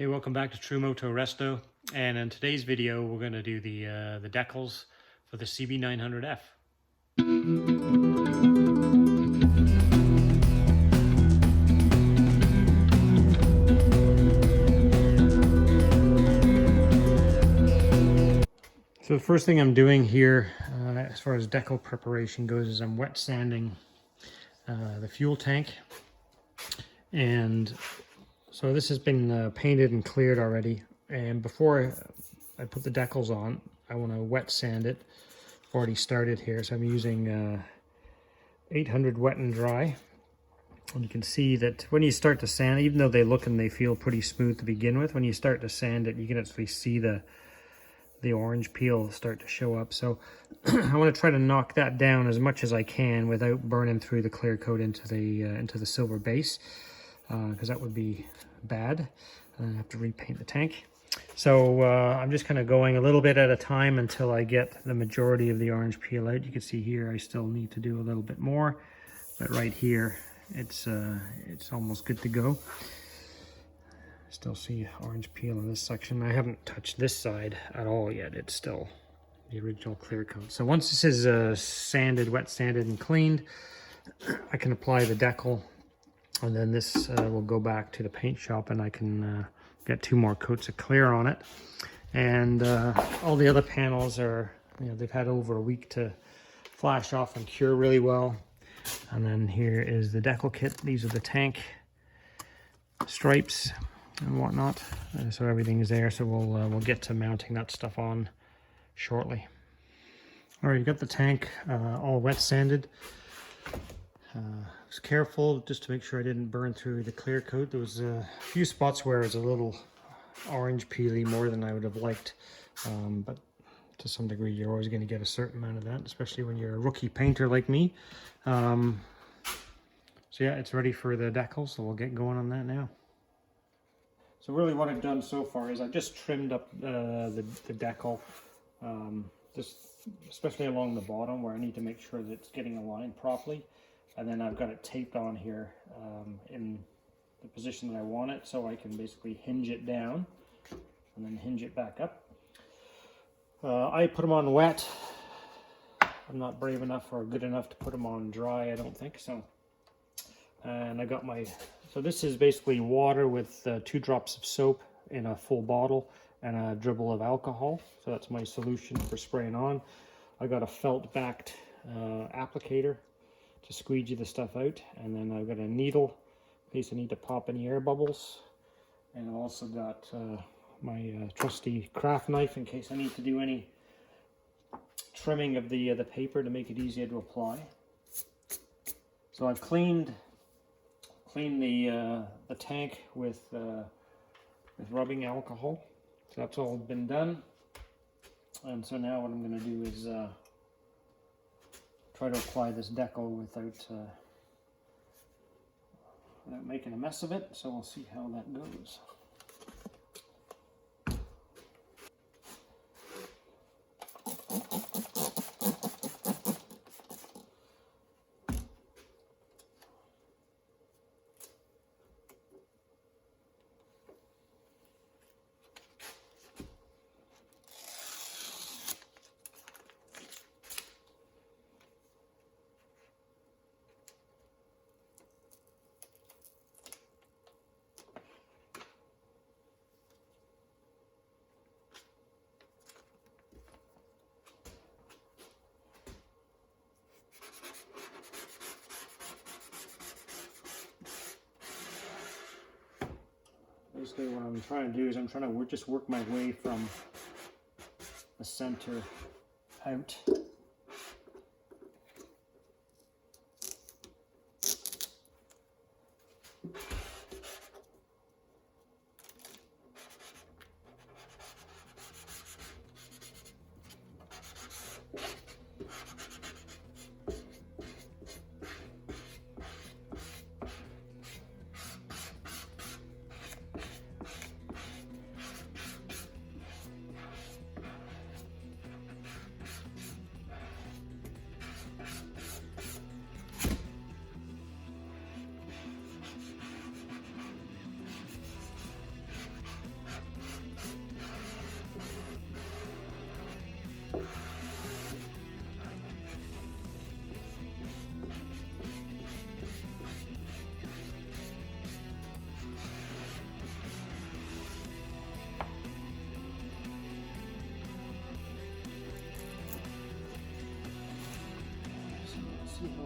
Hey, welcome back to True-Moto-Resto, and in today's video we're going to do the decals for the CB900F. So the first thing I'm doing here as far as decal preparation goes is I'm wet sanding the fuel tank, and so this has been painted and cleared already, and before I put the decals on, I want to wet sand it. I've already started here, so I'm using 800 wet and dry. And you can see that when you start to sand, even though they look and they feel pretty smooth to begin with, when you start to sand it, you can actually see the orange peel start to show up. So I want to try to knock that down as much as I can without burning through the clear coat into the silver base, because that would be bad. And I have to repaint the tank. So I'm just kind of going a little bit at a time until I get the majority of the orange peel out. You can see here I still need to do a little bit more, but right here it's almost good to go. Still see orange peel in this section. I haven't touched this side at all yet. It's still the original clear coat. So once this is sanded, wet sanded and cleaned, I can apply the decal, and then this will go back to the paint shop and I can get 2 more coats of clear on it. And all the other panels are, they've had over a week to flash off and cure really well. And then here is the decal kit. These are the tank stripes and whatnot, so everything is there. So we'll get to mounting that stuff on shortly. All right, you've got the tank all wet sanded. I was careful just to make sure I didn't burn through the clear coat. There was a few spots where it was a little orange peely, more than I would have liked, but to some degree you're always going to get a certain amount of that, especially when you're a rookie painter like me. So yeah, it's ready for the decal, so we'll get going on that now. So really what I've done so far is I've just trimmed up the decal, just especially along the bottom where I need to make sure that it's getting aligned properly. And then I've got it taped on here in the position that I want it, so I can basically hinge it down and then hinge it back up. I put them on wet. I'm not brave enough or good enough to put them on dry, I don't think so. And I got my, so this is basically water with 2 drops of soap in a full bottle and a dribble of alcohol. So that's my solution for spraying on. I got a felt backed applicator to squeegee the stuff out, and then I've got a needle in case I need to pop any air bubbles, and I've also got my trusty craft knife in case I need to do any trimming of the paper to make it easier to apply. So I've cleaned the tank with rubbing alcohol, so that's all been done. And so now what I'm going to do is try to apply this decal without making a mess of it, so we'll see how that goes. Basically what I'm trying to do is I'm trying to just work my way from the center out.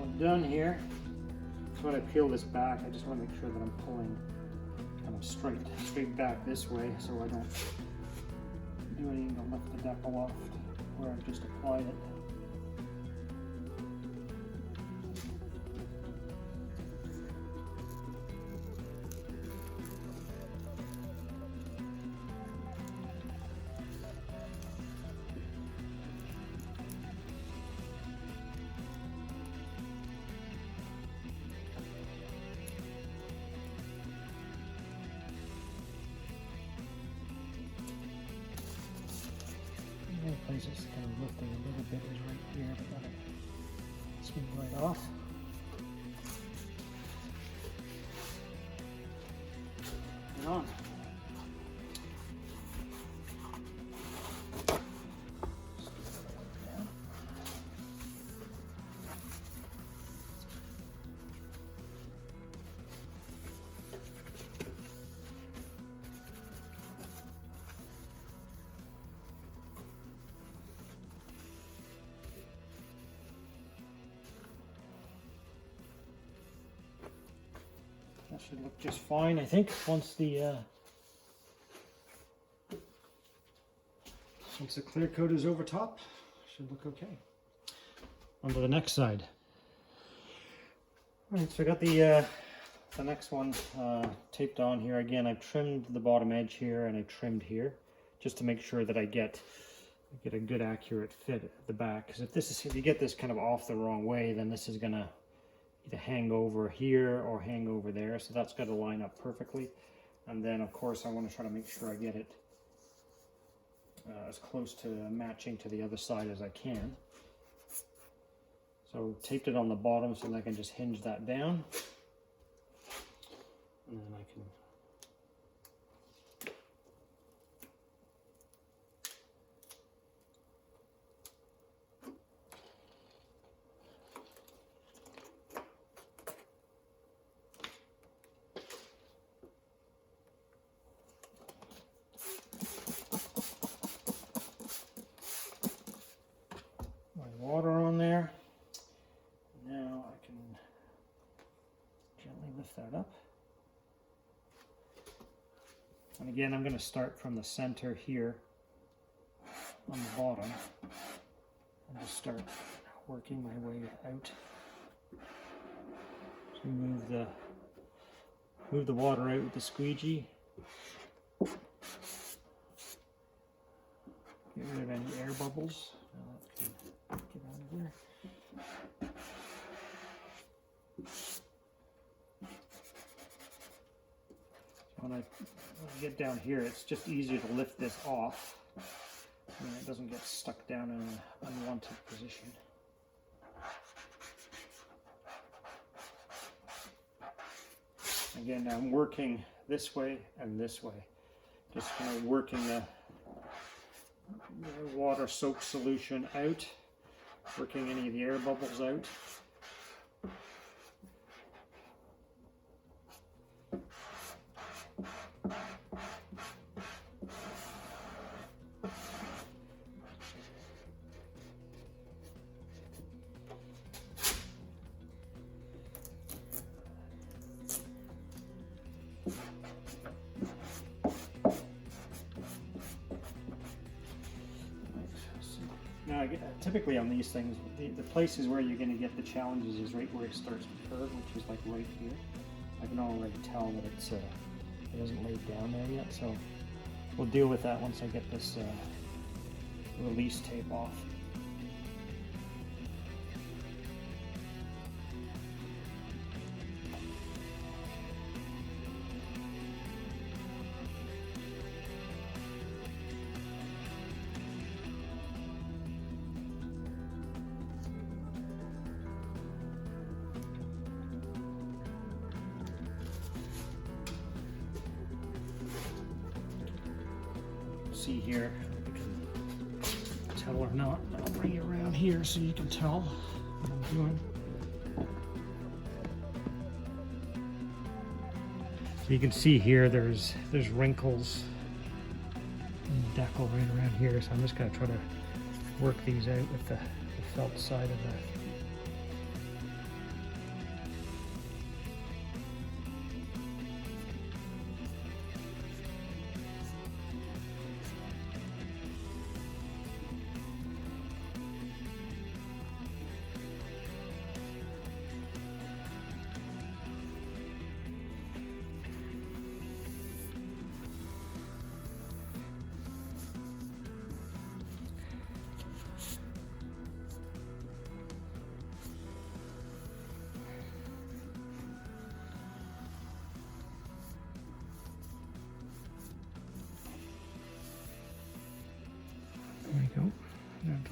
I'm done here. So when I peel this back, I just want to make sure that I'm pulling kind of straight back this way, so I don't do anything to lift the decal off where I've just applied it. The only place it's kind of lifting a little bit is right here, but that'll swing right off. And on. That should look just fine, I think, once the clear coat is over top. Should look okay. On to the next side. All right, so I got the next one taped on here. Again, I've trimmed the bottom edge here and I trimmed here just to make sure that I get a good accurate fit at the back. Because if you get this kind of off the wrong way, then this is gonna either hang over here or hang over there, so that's got to line up perfectly. And then of course I want to try to make sure I get it as close to matching to the other side as I can. So taped it on the bottom so that I can just hinge that down, and then I can water on there. Now I can gently lift that up. And again, I'm going to start from the center here on the bottom and just start working my way out. So move the water out with the squeegee. Get rid of any air bubbles. Get out of there. When I get down here, it's just easier to lift this off, and it doesn't get stuck down in an unwanted position. Again, I'm working this way and this way, just kind of working the water soaked solution out, working any of the air bubbles out. Now, typically on these things, the places where you're going to get the challenges is right where it starts to curve, which is like right here. I can already tell that it isn't laid down there yet, so we'll deal with that once I get this release tape off. See here, you can tell or not. I'll bring it around here so you can tell what I'm doing. So you can see here there's wrinkles in the decal right around here, so I'm just going to try to work these out with the felt side of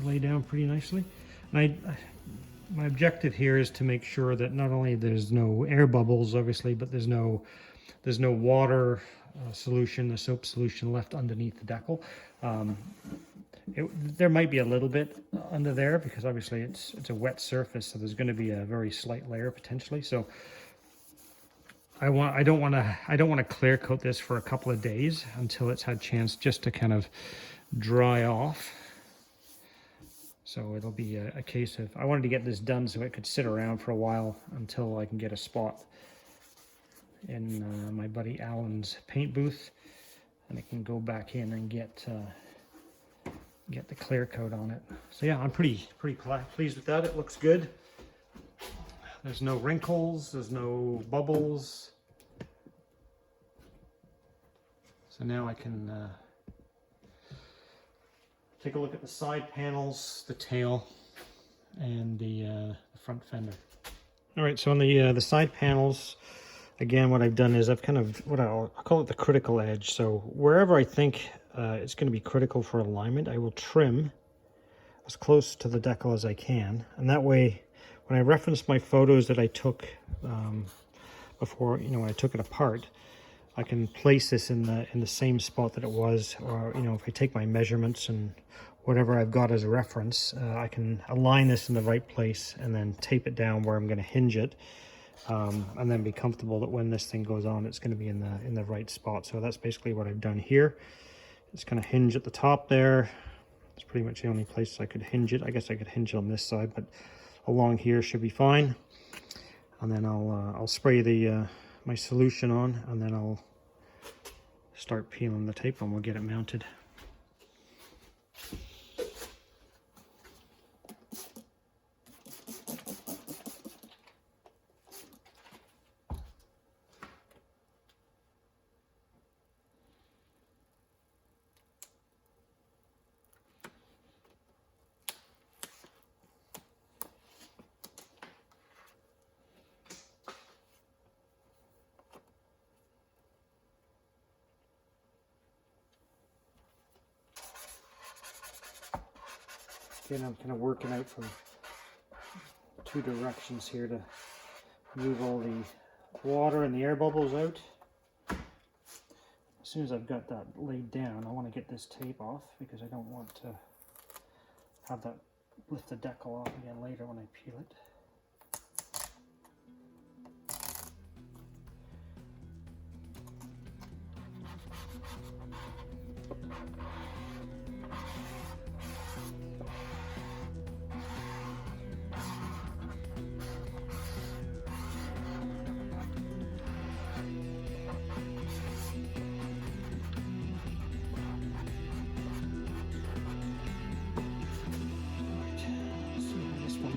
lay down pretty nicely. And my objective here is to make sure that not only there's no air bubbles, obviously, but there's no water solution, the soap solution left underneath the decal. There might be a little bit under there because obviously it's a wet surface, so there's going to be a very slight layer potentially. So I don't want to clear coat this for a couple of days until it's had chance just to kind of dry off. So it'll be a case of, I wanted to get this done so it could sit around for a while until I can get a spot in my buddy Alan's paint booth, and I can go back in and get the clear coat on it. So yeah, I'm pretty pleased with that. It looks good. There's no wrinkles, there's no bubbles. So now I can take a look at the side panels, the tail, and the front fender. All right, so on the side panels, again, what I've done is I've kind of, I'll call it the critical edge. So wherever I think it's going to be critical for alignment, I will trim as close to the decal as I can. And that way, when I reference my photos that I took before, when I took it apart, I can place this in the same spot that it was, or if I take my measurements and whatever I've got as a reference, I can align this in the right place and then tape it down where I'm going to hinge it, and then be comfortable that when this thing goes on, it's going to be in the right spot. So that's basically what I've done here. It's going to hinge at the top there. It's pretty much the only place I could hinge it. I guess I could hinge it on this side, but along here should be fine. And then I'll spray the my solution on, and then I'll start peeling the tape and we'll get it mounted. Again, I'm kind of working out from two directions here to move all the water and the air bubbles out. As soon as I've got that laid down, I want to get this tape off because I don't want to have that lift the decal off again later when I peel it.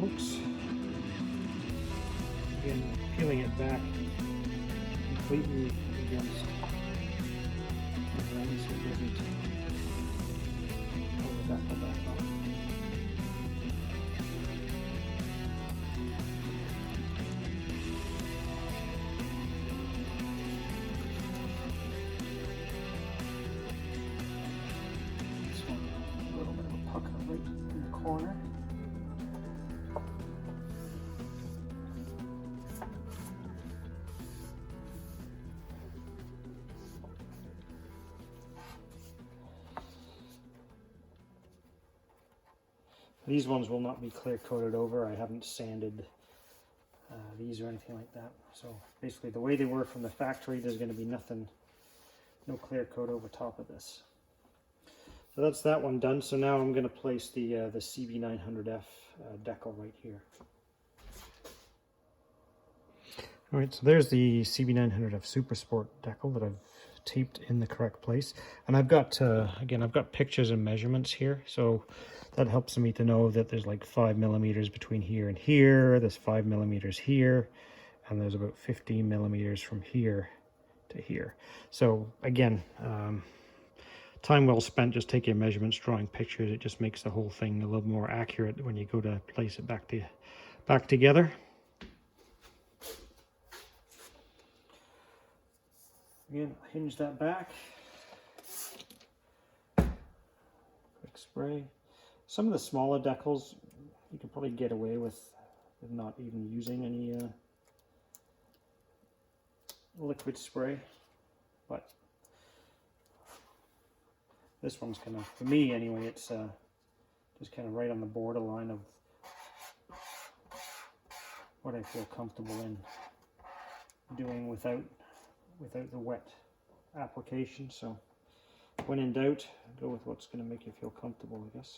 Looks. Again, peeling it back completely against the lens so it doesn't pull the decal back off. This one, a little bit of a pucker right in the corner. These ones will not be clear coated over. I haven't sanded these or anything like that. So basically the way they were from the factory, there's going to be nothing, no clear coat over top of this. So that's that one done. So now I'm going to place the CB900F decal right here. All right, so there's the CB900F Super Sport decal that I've taped in the correct place. And I've got, again, I've got pictures and measurements here. So that helps me to know that there's like 5 millimeters between here and here. There's 5 millimeters here. And there's about 15 millimeters from here to here. So again, time well spent just taking measurements, drawing pictures. It just makes the whole thing a little more accurate when you go to place it back together. Again, hinge that back. Quick spray. Some of the smaller decals you can probably get away with not even using any liquid spray, but this one's kind of, for me anyway, it's just kind of right on the borderline of what I feel comfortable in doing without the wet application. So when in doubt, go with what's going to make you feel comfortable, I guess.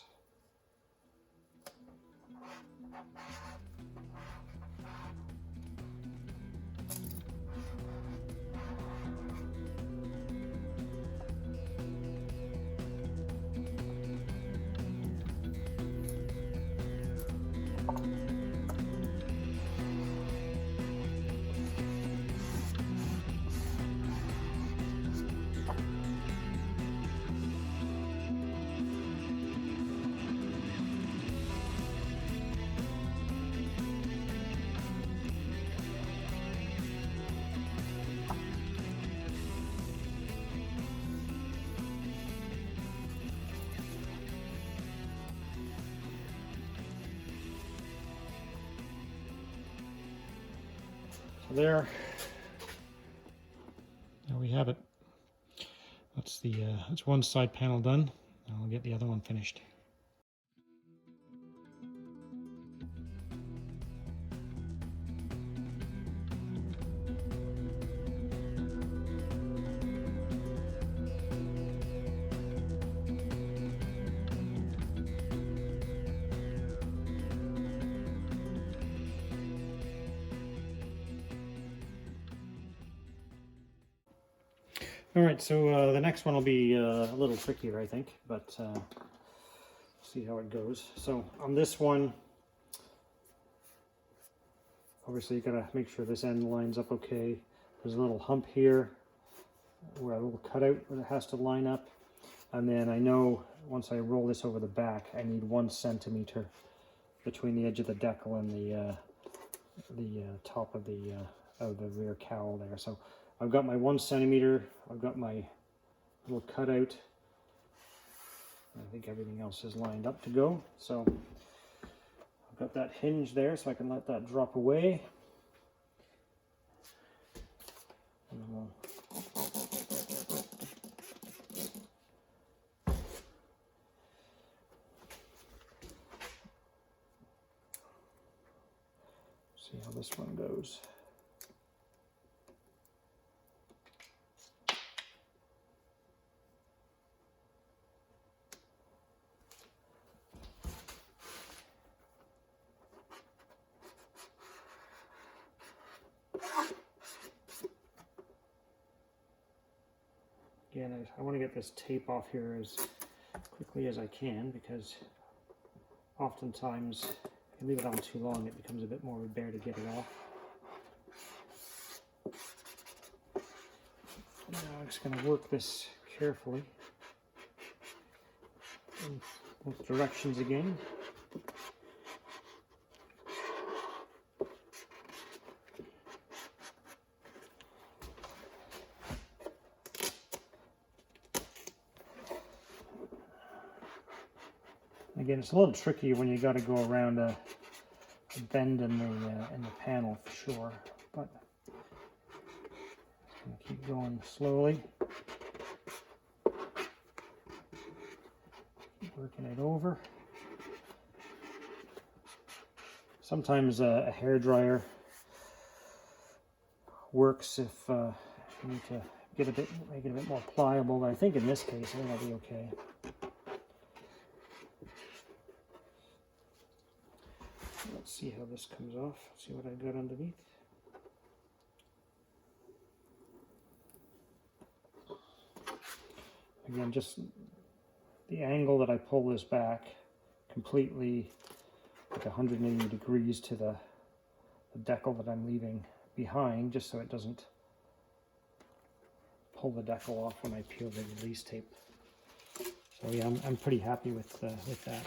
So there we have it. That's one side panel done. I'll get the other one finished. Alright, so the next one will be a little trickier, I think, but see how it goes. So on this one, obviously you gotta make sure this end lines up okay. There's a little hump here where a little cutout where it has to line up, and then I know once I roll this over the back, I need 1 centimeter between the edge of the decal and the top of the rear cowl there. So I've got my 1 centimeter, I've got my little cutout. I think everything else is lined up to go. So I've got that hinge there so I can let that drop away. And then we'll see how this one goes. Again, I want to get this tape off here as quickly as I can, because oftentimes if you leave it on too long it becomes a bit more of a bear to get it off. Now I'm just going to work this carefully in both directions again. Again, it's a little tricky when you got to go around a bend in the panel for sure, but I'm going to keep going slowly, keep working it over. Sometimes a hair dryer works if you need to make it a bit more pliable, but I think in this case I think I'll be okay. Let's see how this comes off, see what I got underneath. Again, just the angle that I pull this back completely, like 180 degrees to the decal that I'm leaving behind, just so it doesn't pull the decal off when I peel the release tape. So yeah, I'm pretty happy with that.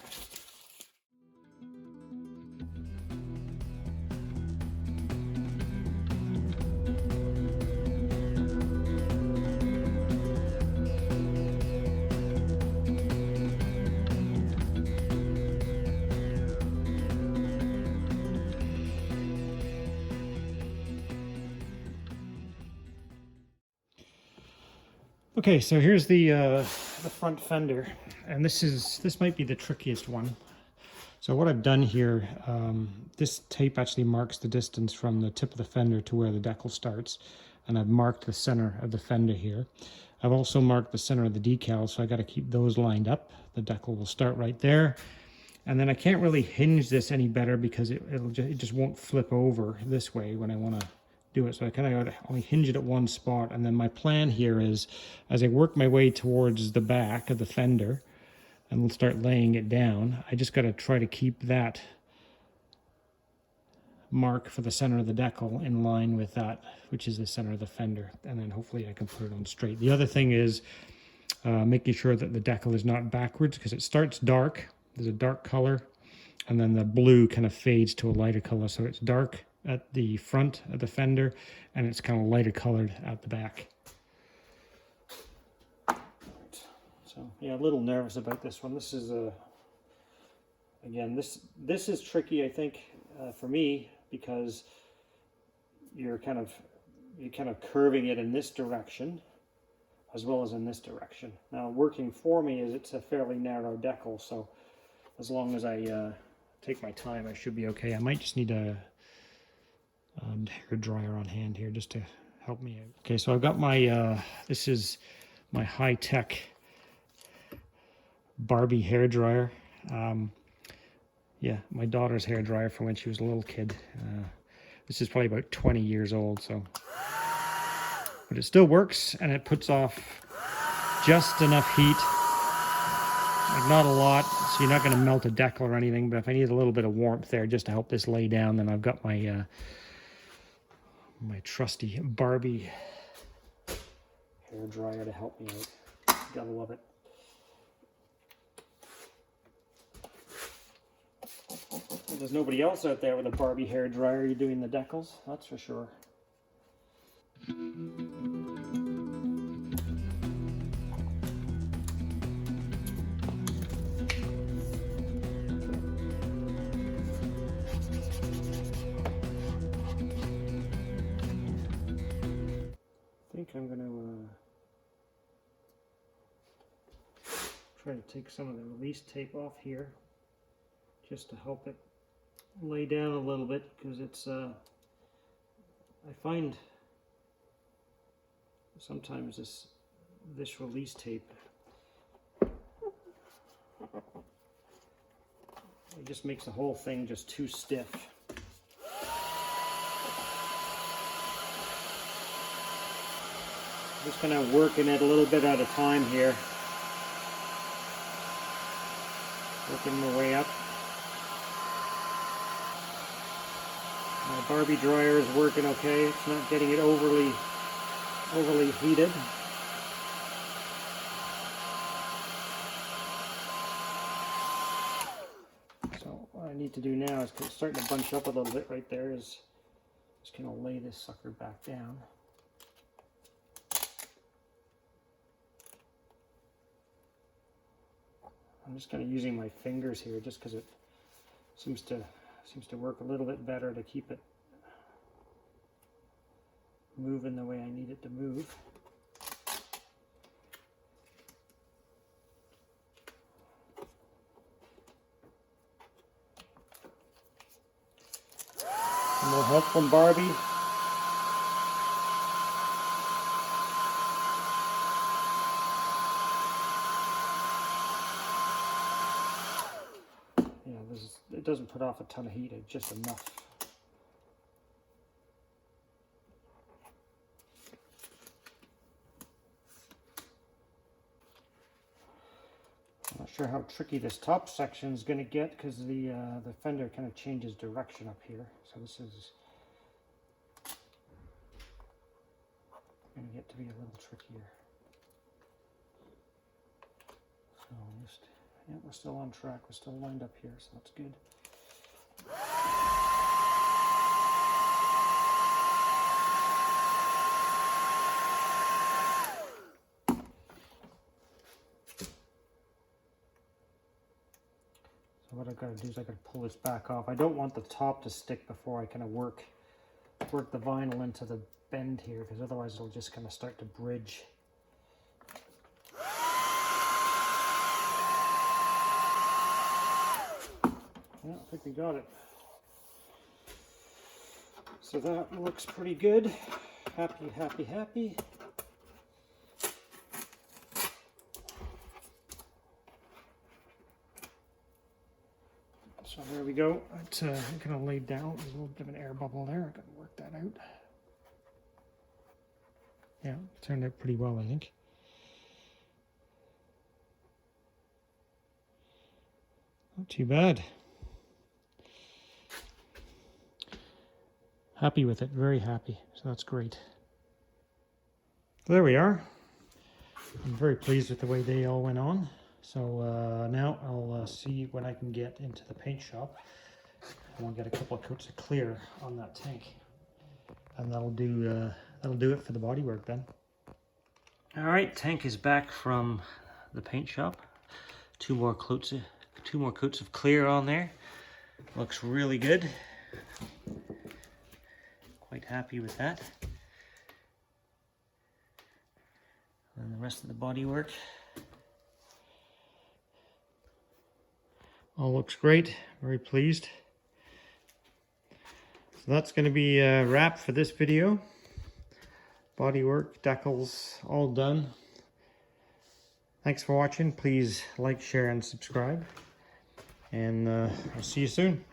Okay, so here's the front fender, and this might be the trickiest one. So what I've done here, this tape actually marks the distance from the tip of the fender to where the decal starts, and I've marked the center of the fender here. I've also marked the center of the decal, so I got to keep those lined up. The decal will start right there, and then I can't really hinge this any better because it just won't flip over this way when I want to do it. So I kind of got to only hinge it at one spot, and then my plan here is, as I work my way towards the back of the fender and we'll start laying it down, I just got to try to keep that mark for the center of the decal in line with that, which is the center of the fender, and then hopefully I can put it on straight. The other thing is making sure that the decal is not backwards, because it starts dark, there's a dark color, and then the blue kind of fades to a lighter color, so it's dark at the front of the fender and it's kind of lighter colored at the back. So yeah, a little nervous about this one. This is again, this is tricky, I think, for me, because you're kind of curving it in this direction as well as in this direction. Now, working for me is it's a fairly narrow decal, so as long as I take my time, I should be okay. I might just need a hair dryer on hand here just to help me out. Okay, so I've got my this is my high-tech Barbie hair dryer. Yeah, my daughter's hair dryer from when she was a little kid. This is probably about 20 years old, so, but it still works, and it puts off just enough heat, like not a lot, so you're not going to melt a decal or anything. But if I need a little bit of warmth there just to help this lay down, then I've got my my trusty Barbie hair dryer to help me out. Gotta love it. There's nobody else out there with a Barbie hair dryer. You're doing the decals, that's for sure. I think I'm going to try to take some of the release tape off here just to help it lay down a little bit, because it's I find sometimes this release tape, it just makes the whole thing just too stiff. Just kind of working it a little bit at a time here, working my way up. My Barbie dryer is working okay. It's not getting it overly heated. So what I need to do now is, because it's starting to bunch up a little bit right there, is just kind of lay this sucker back down. I'm just kind of using my fingers here just because it seems to work a little bit better to keep it moving the way I need it to move. Some more help from Barbie. It doesn't put off a ton of heat, it's just enough. I'm not sure how tricky this top section is going to get, because the fender kind of changes direction up here, so this is going to get to be a little trickier. So just, yeah, we're still on track. We're still lined up here, so that's good. So what I've got to do is I've got to pull this back off. I don't want the top to stick before I kind of work the vinyl into the bend here, because otherwise it'll just kind of start to bridge. Yeah, I think we got it. So that looks pretty good. Happy, happy, happy. So there we go. It's kind of laid down. There's a little bit of an air bubble there. I gotta work that out. Yeah, turned out pretty well, I think. Not too bad. Happy with it, very happy. So that's great. So there we are. I'm very pleased with the way they all went on. So now I'll see when I can get into the paint shop. And we'll get a couple of coats of clear on that tank, and that'll do it for the bodywork then. All right, tank is back from the paint shop. Two more coats of clear on there. Looks really good. Quite happy with that. And the rest of the bodywork all looks great. Very pleased. So that's going to be a wrap for this video. Bodywork, decals, all done. Thanks for watching. Please like, share, and subscribe. And I'll see you soon.